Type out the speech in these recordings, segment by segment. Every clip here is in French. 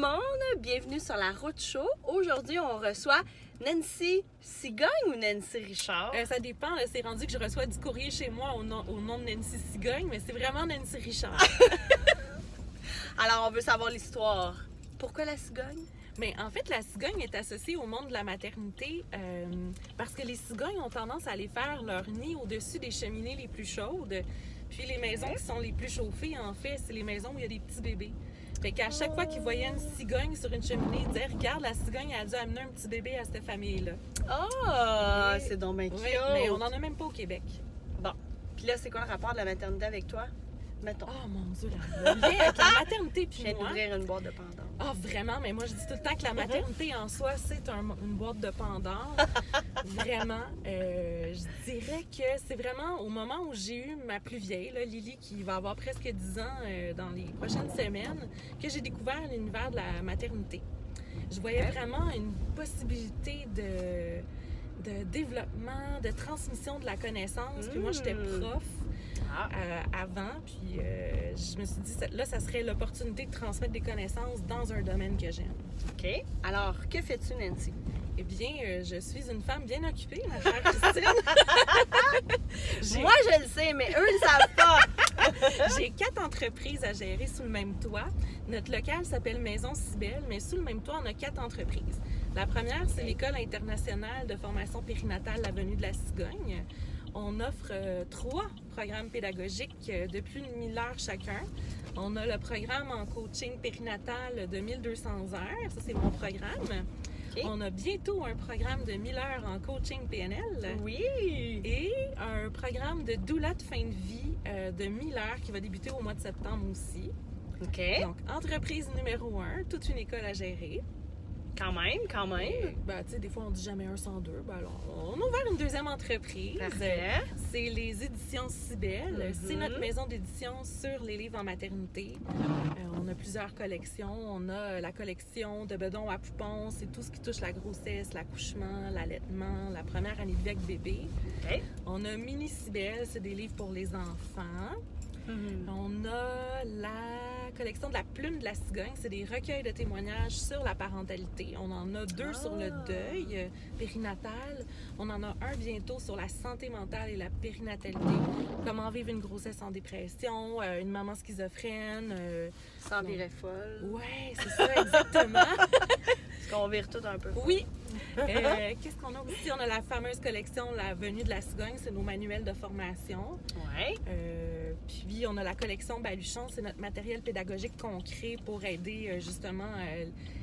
monde, bienvenue sur la Route Show. Aujourd'hui, on reçoit Nancy Cigogne ou Nancy Richard? Ça dépend, c'est rendu que je reçois du courrier chez moi au nom de Nancy Cigogne, mais c'est vraiment Nancy Richard. Alors, on veut savoir l'histoire. Pourquoi la cigogne? Mais en fait, la cigogne est associée au monde de la maternité parce que les cigognes ont tendance à aller faire leur nid au-dessus des cheminées les plus chaudes. Puis les maisons qui sont les plus chauffées, en fait, c'est les maisons où il y a des petits bébés. Fait qu'à chaque fois qu'ils voyaient une cigogne sur une cheminée, ils disaient « Regarde, la cigogne a dû amener un petit bébé à cette famille-là. » Ah, c'est donc bien cute. Oui, mais on n'en a même pas au Québec. Bon. Puis là, c'est quoi le rapport de la maternité avec toi? Mettons. Oh mon Dieu, le lien avec la maternité Je puis viens moi. d'ouvrir une boîte de pendant. Ah, vraiment, mais moi, je dis tout le temps que la maternité en soi, c'est une boîte de Pandore. Vraiment. Je dirais que c'est vraiment au moment où j'ai eu ma plus vieille, là, Lily, qui va avoir presque 10 ans dans les prochaines semaines, que j'ai découvert l'univers de la maternité. Je voyais vraiment une possibilité de développement, de transmission de la connaissance. Puis moi, j'étais prof avant, puis je me suis dit, là, ça serait l'opportunité de transmettre des connaissances dans un domaine que j'aime. OK. Alors, que fais-tu, Nancy? Eh bien, je suis une femme bien occupée, ma chère Christine. Moi, je le sais, mais eux, ils ne savent pas. J'ai 4 entreprises à gérer sous le même toit. Notre local s'appelle Maison Cybelle, mais sous le même toit, on a 4 entreprises. La première, c'est l'École internationale de formation périnatale L'Avenue de la Cigogne. On offre 3 programmes pédagogiques de plus de 1000 heures chacun. On a le programme en coaching périnatal de 1200 heures. Ça, c'est mon programme. Okay. On a bientôt un programme de 1000 heures en coaching PNL. Oui! Et un programme de doula de fin de vie de 1000 heures qui va débuter au mois de septembre aussi. OK. Donc, entreprise numéro 1, toute une école à gérer. Quand même. Ben, tu sais, des fois, on dit jamais un sans deux. Ben, alors, on a ouvert une deuxième entreprise. Parfait. C'est les éditions Cybelle. C'est notre maison d'édition sur les livres en maternité. On a plusieurs collections. On a la collection de bedons à poupons. C'est tout ce qui touche la grossesse, l'accouchement, l'allaitement, la première année de vie avec bébé. Okay. On a Mini Cybelle. C'est des livres pour les enfants. On a la collection de la plume de la cigogne. C'est des recueils de témoignages sur la parentalité. On en a 2 sur le deuil périnatal. On en a un bientôt sur la santé mentale et la périnatalité. Comment vivre une grossesse sans dépression, une maman schizophrène. Sans virer folle. Oui, c'est ça, exactement. Est-ce qu'on vire tout un peu? Oui. Qu'est-ce qu'on a aussi? On a la fameuse collection La Venue de la Cigogne. C'est nos manuels de formation. Oui. Puis on a la collection Baluchon, c'est notre matériel pédagogique concret pour aider justement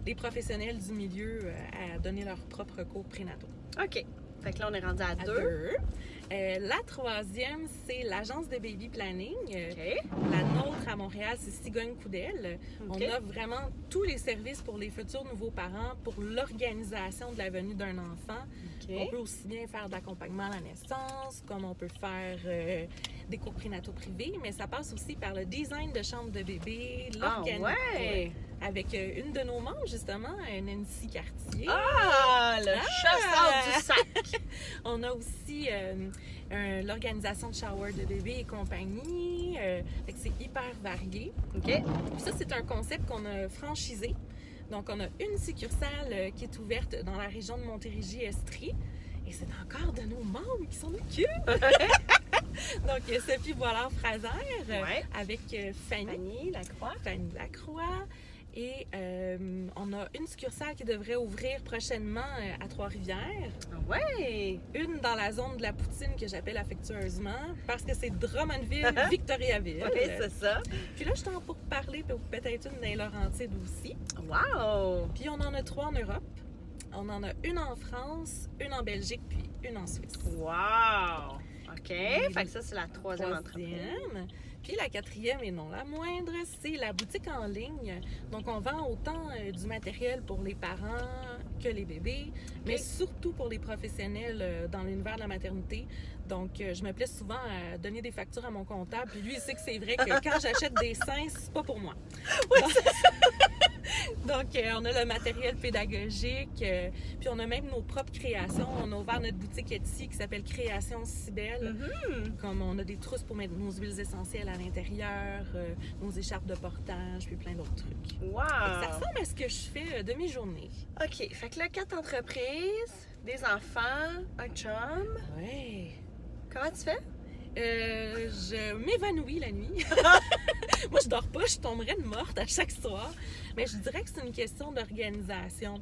les professionnels du milieu à donner leurs propres cours prénataux. OK. Fait que là, on est rendu à 2. La troisième, c'est l'agence de baby planning. Okay. La nôtre à Montréal, c'est Cigogne Coudel. Okay. On a vraiment tous les services pour les futurs nouveaux parents, pour l'organisation de la venue d'un enfant. Okay. On peut aussi bien faire de l'accompagnement à la naissance, comme on peut faire des cours prénataux privés, mais ça passe aussi par le design de chambre de bébé, avec une de nos membres, justement, Nancy Cartier. Ah! Le chasseur du sac! On a aussi l'organisation de shower de bébé et compagnie. Fait que c'est hyper varié. OK. Puis ça, c'est un concept qu'on a franchisé. Donc, on a une succursale qui est ouverte dans la région de Montérégie-Estrie. Et c'est encore de nos membres qui s'en occupent. Donc, Sophie Boilard-Fraser avec Fanny Lacroix. Et on a une succursale qui devrait ouvrir prochainement à Trois-Rivières. Ouais! Une dans la zone de la poutine que j'appelle affectueusement parce que c'est Drummondville, Victoriaville. Oui, c'est ça. Puis là, je t'en pour parler, peut-être une dans les Laurentides aussi. Wow! Puis on en a 3 en Europe. On en a une en France, une en Belgique, puis une en Suisse. Wow! OK. Fait que ça, c'est la troisième entreprise. Puis la 4e, et non la moindre, c'est la boutique en ligne. Donc, on vend autant du matériel pour les parents que les bébés, mais surtout pour les professionnels dans l'univers de la maternité. Donc, je me plais souvent à donner des factures à mon comptable. Puis lui, il sait que c'est vrai que quand j'achète des seins, c'est pas pour moi. Oui, c'est ça. Donc, on a le matériel pédagogique, puis on a même nos propres créations. On a ouvert notre boutique Etsy qui s'appelle Création Cybelle. Comme on a des trousses pour mettre nos huiles essentielles à l'intérieur, nos écharpes de portage, puis plein d'autres trucs. Wow! Ça ressemble à ce que je fais de mes journées. OK. Fait que là, 4 entreprises, des enfants, un chum. Ouais. Comment tu fais? Je m'évanouis la nuit. Moi, je dors pas, je tomberais de morte à chaque soir. Mais je dirais que c'est une question d'organisation.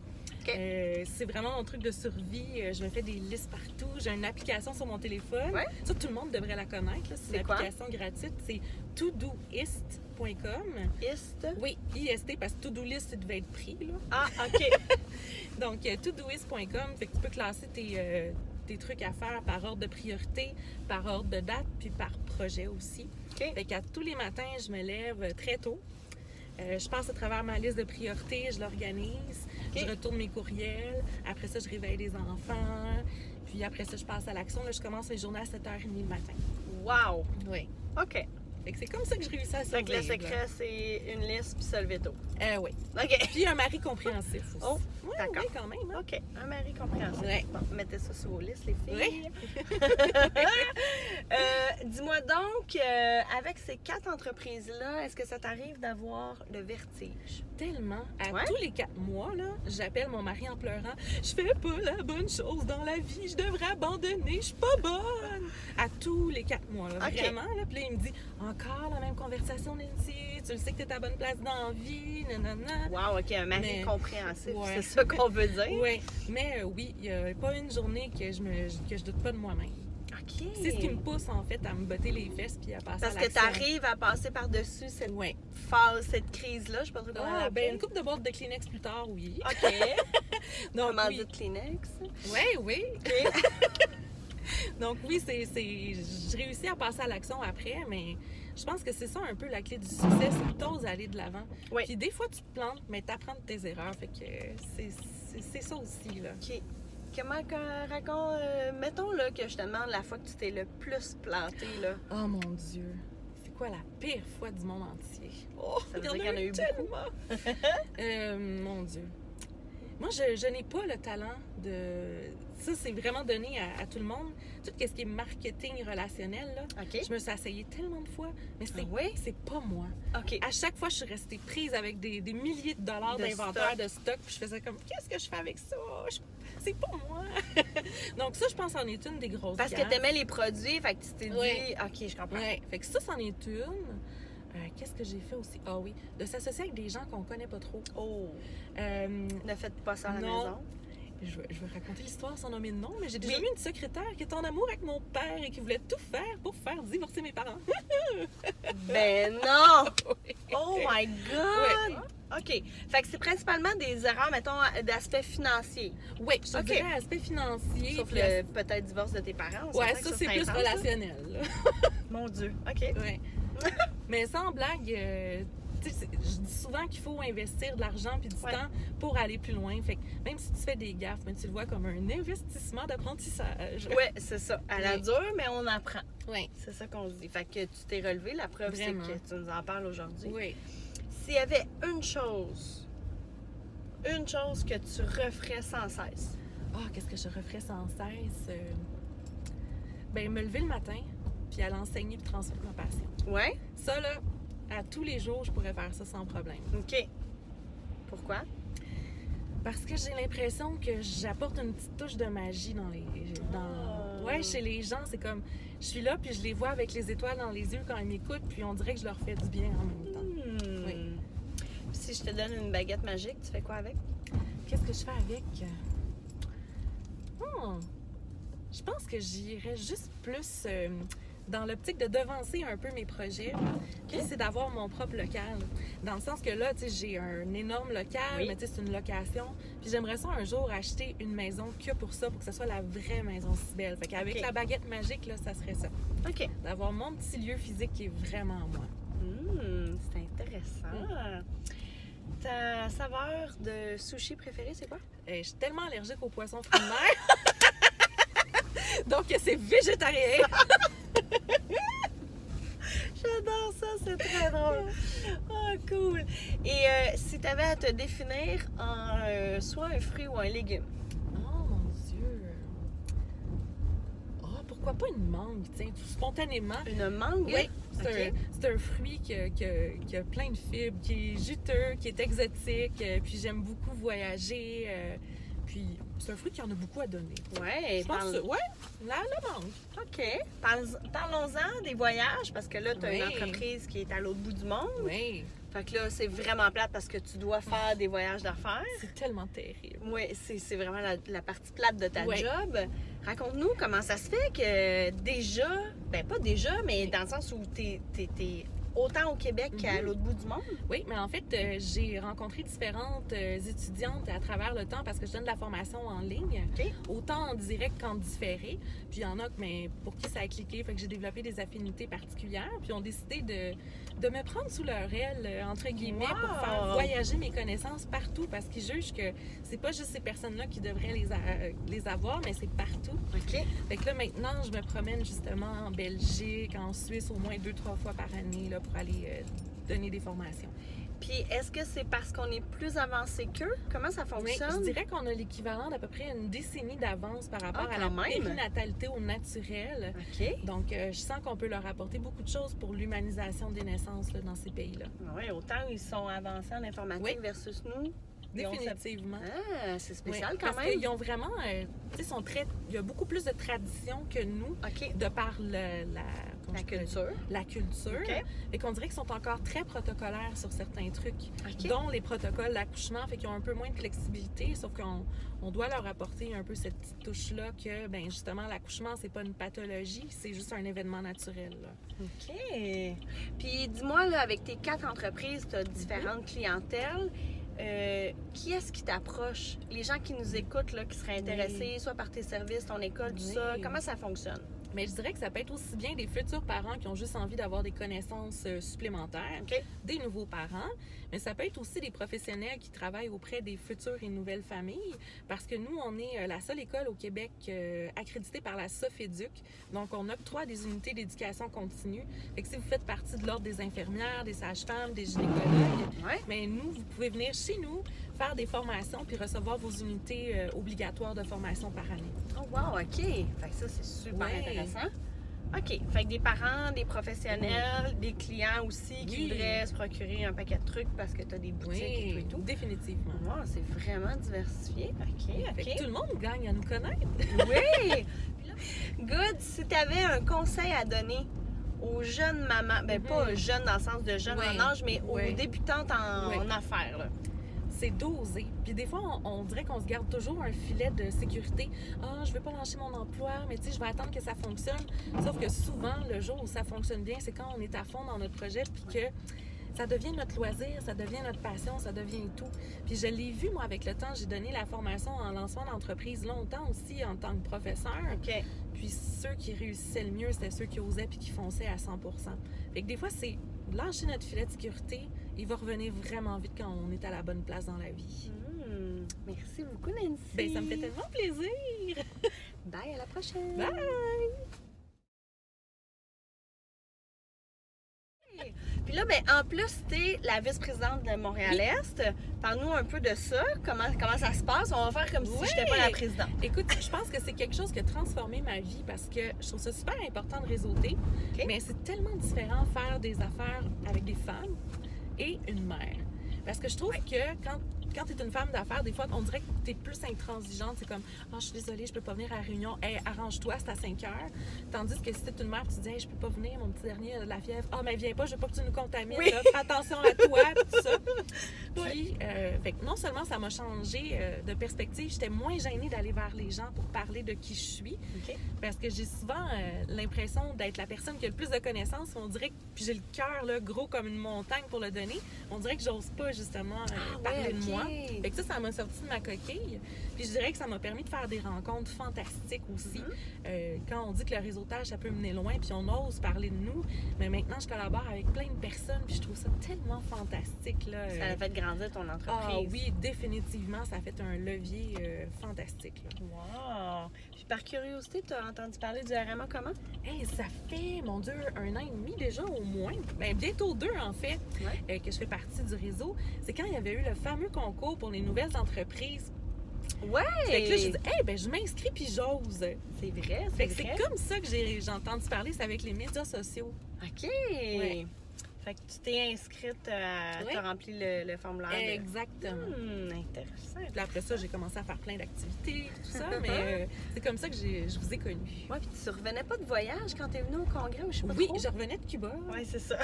Okay. C'est vraiment mon truc de survie. Je me fais des listes partout. J'ai une application sur mon téléphone. Ouais. Ça, tout le monde devrait la connaître. Là. C'est une quoi? application gratuite. C'est todoist.com. Ist? Oui, IST, parce que to-do list, ça devait être pris. Là. Ah, OK. Donc, todoist.com, fait que tu peux classer tes trucs à faire par ordre de priorité, par ordre de date, puis par projet aussi. OK. Fait qu'à tous les matins, je me lève très tôt. Je passe à travers ma liste de priorités, je l'organise, je retourne mes courriels. Après ça, je réveille les enfants. Puis après ça, je passe à l'action. Là, je commence mes journées à 7h30 le matin. Wow! Oui. OK. Fait que c'est comme ça que je réussis à Fait que survivre. le secret, c'est une liste puis se lever tôt. Oui. OK. Puis un mari compréhensif aussi. Oh, ouais, d'accord. Oui, quand même. Hein? OK. Un mari compréhensif. Ouais. Bon, mettez ça sur vos listes, les filles. Oui. Dis-moi donc, avec ces 4 entreprises-là, est-ce que ça t'arrive d'avoir le vertige? Tellement. À Ouais? tous les 4 mois, là, j'appelle mon mari en pleurant. Je fais pas la bonne chose dans la vie. Je devrais abandonner. Je suis pas bonne. À tous les 4 mois, là, OK. vraiment. Là. Puis là, il me dit encore la même conversation, Nancy. Tu le sais que t'es à bonne place dans la vie. Nanana. Wow, OK, un mari Mais- compréhensif, Ouais. c'est ça qu'on veut dire? Oui, mais oui, il n'y a pas une journée que je doute pas de moi-même. OK. C'est ce qui me pousse, en fait, à me botter les fesses puis à passer Parce à que l'action. tu arrives à passer par-dessus cette Oui. phase, cette crise-là, je sais pas trop comment Ah, l'appeler. ben, une coupe de boîte de Kleenex plus tard, oui. OK. Donc, Comment oui. dire Kleenex? Oui. Donc oui, je réussis à passer à l'action après, mais je pense que c'est ça un peu la clé du succès, c'est t'oses aller de l'avant. Oui. Puis des fois, tu te plantes, mais t'apprends de tes erreurs, fait que c'est ça aussi, là. OK. Comment qu'on raconte... mettons là, que je te demande la fois que tu t'es le plus planté, là. Oh mon Dieu! C'est quoi la pire fois du monde entier? Oh, Ça veut dire qu'il y en a eu tellement! Mon Dieu! Moi, je n'ai pas le talent de... Ça, c'est vraiment donné à tout le monde. Tout ce qui est marketing relationnel, là. OK. Je me suis essayée tellement de fois, mais Ah oui? c'est pas moi. OK. À chaque fois, je suis restée prise avec des milliers de dollars De d'inventaire stock. de stock, puis je faisais comme, qu'est-ce que je fais avec ça? C'est pas moi! Donc ça, je pense, en est une des grosses Parce que gaffes. t'aimais les produits, fait que tu t'es dit... Oui. OK, je comprends. Ouais, fait que ça, c'en est une. Qu'est-ce que j'ai fait aussi? Ah oui, de s'associer avec des gens qu'on connaît pas trop. Oh! Euh, Ne faites pas ça à la Non. maison. je vais raconter l'histoire sans nommer de nom, mais j'ai déjà Oui. eu une secrétaire qui était en amour avec mon père et qui voulait tout faire pour faire divorcer mes parents. Ben non! Oui. Oh my God! OK. Fait que c'est principalement des erreurs, mettons, d'aspect financier. Oui, je te Ok. dirais aspect financier. Sauf puis le peut-être divorce de tes parents. on Ouais, s'entend que ça, c'est plus intense, ça. relationnel. là. Mon Dieu. OK. Ouais. Mais sans blague, tu sais, je dis souvent qu'il faut investir de l'argent puis du Ouais. temps pour aller plus loin. Fait que même si tu fais des gaffes, mais tu le vois comme un investissement d'apprentissage. Ouais, c'est ça. À la Oui. dure, mais on apprend. Oui. C'est ça qu'on se dit. Fait que tu t'es relevé. La preuve, c'est Vraiment. que tu nous en parles aujourd'hui. Oui. S'il y avait une chose que tu referais sans cesse. Ah, qu'est-ce que je referais sans cesse? Ben, me lever le matin puis aller enseigner puis transmettre ma passion. Ouais? Ça, là, à tous les jours, je pourrais faire ça sans problème. OK. Pourquoi? Parce que j'ai l'impression que j'apporte une petite touche de magie Ouais, chez les gens, c'est comme... Je suis là, puis je les vois avec les étoiles dans les yeux quand ils m'écoutent, puis on dirait que je leur fais du bien en même temps. Oui. Si je te donne une baguette magique, tu fais quoi avec? Qu'est-ce que je fais avec? Je pense que j'irais juste plus dans l'optique de devancer un peu mes projets. Puis c'est d'avoir mon propre local. Dans le sens que là, tu sais, j'ai un énorme local, Oui. mais tu sais, c'est une location. Puis j'aimerais ça un jour acheter une maison que pour ça, pour que ce soit la vraie maison Cybelle. Fait qu'avec Ok. la baguette magique, là, ça serait ça. OK. D'avoir mon petit lieu physique qui est vraiment moi. C'est intéressant. Ta saveur de sushi préférée, c'est quoi? Je suis tellement allergique aux poissons fruits de mer. Donc, c'est végétarien. J'adore ça, C'est très drôle. Oh, cool. Et si tu avais à te définir en soit un fruit ou un légume? Oh mon Dieu! Oh, pourquoi pas une mangue, tiens, tout spontanément. Une mangue? Oui, Ok. c'est un fruit qui a plein de fibres, qui est juteux, qui est exotique, puis j'aime beaucoup voyager, puis c'est un fruit qui en a beaucoup à donner. Ouais, Je pense que, ouais, la mangue. OK. Parlons-en des voyages, parce que là, tu as une Oui. entreprise qui est à l'autre bout du monde. Oui, Fait que là, c'est vraiment plate parce que tu dois faire des voyages d'affaires. c'est tellement terrible. Oui, c'est vraiment la partie plate de ta Ouais. job. Raconte-nous comment ça se fait que déjà, ben pas déjà, mais dans le sens où t'es autant au Québec qu'à l'autre bout du monde. Oui, mais en fait, j'ai rencontré différentes étudiantes à travers le temps parce que je donne de la formation en ligne, OK. autant en direct qu'en différé. Puis il y en a mais pour qui ça a cliqué, fait que j'ai développé des affinités particulières. Puis ils ont décidé de me prendre sous leur aile, entre guillemets, Wow! pour faire voyager mes connaissances partout parce qu'ils jugent que c'est pas juste ces personnes-là qui devraient les avoir, mais c'est partout. OK. Fait que là, maintenant, je me promène justement en Belgique, en Suisse, au moins 2-3 fois par année là, pour aller donner des formations. Puis est-ce que c'est parce qu'on est plus avancé qu'eux? Comment ça Oui, fonctionne? je dirais qu'on a l'équivalent d'à peu près une décennie d'avance par rapport Ah, à la quand même! périnatalité au naturel. OK. Donc, je sens qu'on peut leur apporter beaucoup de choses pour l'humanisation des naissances là, dans ces pays-là. Oui, autant ils sont avancés en informatique Oui. versus nous. Ils ont Définitivement. Ah, c'est spécial Oui, quand parce même. qu'ils ont vraiment, tu sais, il y a beaucoup plus de traditions que nous, OK. de par comment La je pourrais dire? culture. La culture. OK. Et qu'on dirait qu'ils sont encore très protocolaires sur certains trucs, OK. dont les protocoles d'accouchement, fait qu'ils ont un peu moins de flexibilité, sauf qu'on doit leur apporter un peu cette petite touche-là que, ben justement, l'accouchement, c'est pas une pathologie, c'est juste un événement naturel. Là. OK. Puis dis-moi, là, avec tes 4 entreprises, tu as différentes clientèles. Qui est-ce qui t'approche? Les gens qui nous écoutent, là, qui seraient intéressés, soit par tes services, ton école, tout ça. Oui. Comment ça fonctionne? Mais je dirais que ça peut être aussi bien des futurs parents qui ont juste envie d'avoir des connaissances supplémentaires, OK. des nouveaux parents, mais ça peut être aussi des professionnels qui travaillent auprès des futures et nouvelles familles, parce que nous, on est la seule école au Québec accréditée par la Soféduc, donc on octroie des unités d'éducation continue. Fait que si vous faites partie de l'ordre des infirmières, des sages-femmes, des gynécologues, Ouais. mais nous, vous pouvez venir chez nous, faire des formations, puis recevoir vos unités obligatoires de formation par année. Oh, wow, OK. Fait que ça, c'est super Ouais. intéressant. OK. Fait que des parents, des professionnels, des clients aussi qui Oui. voudraient se procurer un paquet de trucs parce que tu as des boutiques et tout et tout. définitivement. Wow, c'est vraiment diversifié. OK, Fait que OK. tout le monde gagne à nous connaître. Oui! Good, si tu avais un conseil à donner aux jeunes mamans, ben pas jeunes dans le sens de jeunes Oui. en âge, mais aux Oui. débutantes en, Oui. en affaires. Là. C'est dosé. Puis des fois, on dirait qu'on se garde toujours un filet de sécurité. Ah, je veux pas lâcher mon emploi, mais tu sais, je vais attendre que ça fonctionne. Sauf que souvent, le jour où ça fonctionne bien, c'est quand on est à fond dans notre projet, puis que ça devient notre loisir, ça devient notre passion, ça devient tout. Puis je l'ai vu, moi, avec le temps. J'ai donné la formation en lancement d'entreprise longtemps aussi en tant que professeur. OK. Puis ceux qui réussissaient le mieux, c'était ceux qui osaient puis qui fonçaient à 100%. Fait que des fois, c'est lâcher notre filet de sécurité. Il va revenir vraiment vite quand on est à la bonne place dans la vie. Merci beaucoup, Nancy. Ben, ça me fait tellement plaisir! Bye, à la prochaine. Bye! Puis là, ben, en plus, tu es la vice-présidente de Montréal-Est. Parle-nous un peu de ça. Comment ça se passe? On va faire comme si Oui. je n'étais pas la présidente. Écoute, je pense que c'est quelque chose qui a transformé ma vie parce que je trouve ça super important de réseauter. OK. Mais c'est tellement différent faire des affaires avec des femmes et une mère. Parce que je trouve que quand tu es une femme d'affaires, des fois, on dirait que tu es plus intransigeante. C'est comme, ah, je suis désolée, je peux pas venir à la réunion. Hey, arrange-toi, c'est à 5 heures. Tandis que si tu es une mère, tu dis, hey, je peux pas venir, mon petit dernier a de la fièvre. Ah, mais viens pas, je veux pas que tu nous contamines. Oui. Là. Fais attention à toi, puis tout ça. Puis, fait que non seulement ça m'a changé de perspective, j'étais moins gênée d'aller vers les gens pour parler de qui je suis. OK. Parce que j'ai souvent l'impression d'être la personne qui a le plus de connaissances. On dirait que, puis j'ai le cœur là, gros comme une montagne pour le donner. On dirait que j'ose pas justement parler de moi. Fait que ça m'a sorti de ma coquille. Puis je dirais que ça m'a permis de faire des rencontres fantastiques aussi. Quand on dit que le réseautage, ça peut mener loin, puis on ose parler de nous. Mais maintenant, je collabore avec plein de personnes, puis je trouve ça tellement fantastique. Là, Ça a fait grandir ton entreprise. Ah oui, définitivement, ça a fait un levier fantastique. Là. Wow! Puis par curiosité, tu as entendu parler du RMA comment? Hey, ça fait fait, mon Dieu, 1 an et demi déjà au moins, ben bientôt 2 en fait, que je fais partie du réseau. C'est quand il y avait eu le fameux concours pour les nouvelles entreprises. Ouais! Fait que là, je dis, ben je m'inscris puis j'ose. C'est vrai, Fait que c'est comme ça que j'ai entendu parler, c'est avec les médias sociaux. OK! Ouais. Fait que tu t'es inscrite, tu as rempli le formulaire. Exactement. Intéressant. Puis après ça, j'ai commencé à faire plein d'activités, tout ça, mais c'est comme ça que je vous ai connus. Ouais, puis tu revenais pas de voyage quand t'es venue au congrès ou je sais pas Oui, trop? je revenais de Cuba. Oui, c'est ça.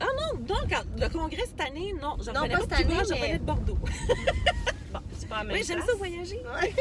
Ah non, quand le congrès cette année, non, je revenais pas pas de cette Cuba, année, je revenais de Bordeaux. Bon, c'est pas la même Oui, j'aime place. ça voyager. Ouais.